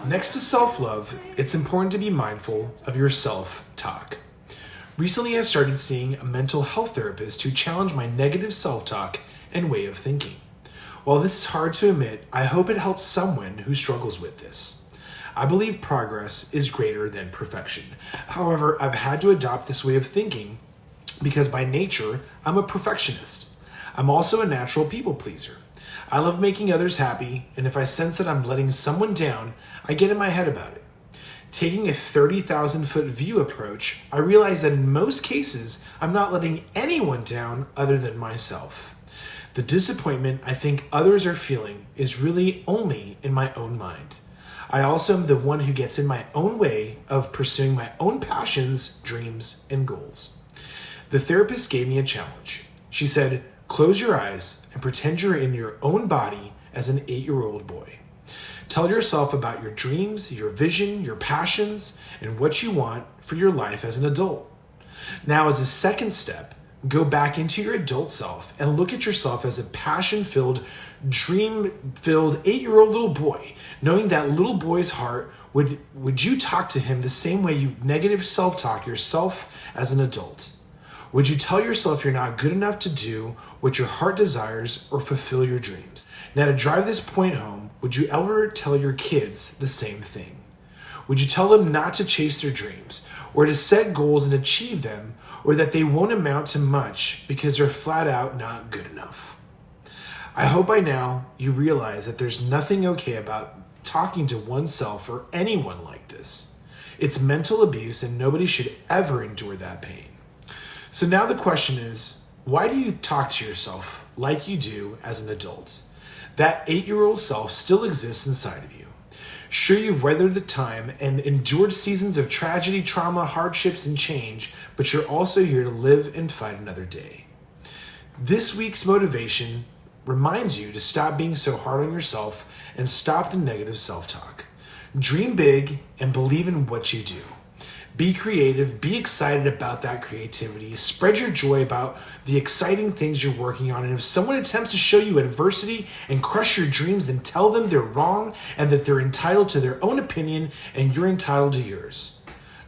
Next to self-love, it's important to be mindful of your self-talk. Recently, I started seeing a mental health therapist who challenged my negative self-talk and way of thinking. While this is hard to admit, I hope it helps someone who struggles with this. I believe progress is greater than perfection. However, I've had to adopt this way of thinking because by nature, I'm a perfectionist. I'm also a natural people pleaser. I love making others happy, and if I sense that I'm letting someone down, I get in my head about it. Taking a 30,000-foot view approach, I realize that in most cases, I'm not letting anyone down other than myself. The disappointment I think others are feeling is really only in my own mind. I also am the one who gets in my own way of pursuing my own passions, dreams, and goals. The therapist gave me a challenge. She said, close your eyes and pretend you're in your own body as an 8-year-old boy. Tell yourself about your dreams, your vision, your passions, and what you want for your life as an adult. Now, as a second step, go back into your adult self and look at yourself as a passion-filled, dream-filled 8-year-old little boy, knowing that little boy's heart. Would you talk to him the same way you negative self-talk yourself as an adult? Would you tell yourself you're not good enough to do what your heart desires or fulfill your dreams? Now, to drive this point home, would you ever tell your kids the same thing? Would you tell them not to chase their dreams or to set goals and achieve them, or that they won't amount to much because they're flat out not good enough? I hope by now you realize that there's nothing okay about talking to oneself or anyone like this. It's mental abuse and nobody should ever endure that pain. So now the question is, why do you talk to yourself like you do as an adult? That 8-year-old self still exists inside of you. Sure, you've weathered the time and endured seasons of tragedy, trauma, hardships, and change, but you're also here to live and fight another day. This week's motivation reminds you to stop being so hard on yourself and stop the negative self-talk. Dream big and believe in what you do. Be creative, be excited about that creativity, spread your joy about the exciting things you're working on, and if someone attempts to show you adversity and crush your dreams, then tell them they're wrong and that they're entitled to their own opinion and you're entitled to yours.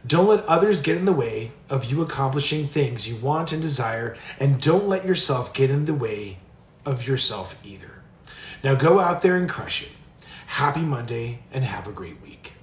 Don't let others get in the way of you accomplishing things you want and desire, and don't let yourself get in the way of yourself either. Now go out there and crush it. Happy Monday and have a great week.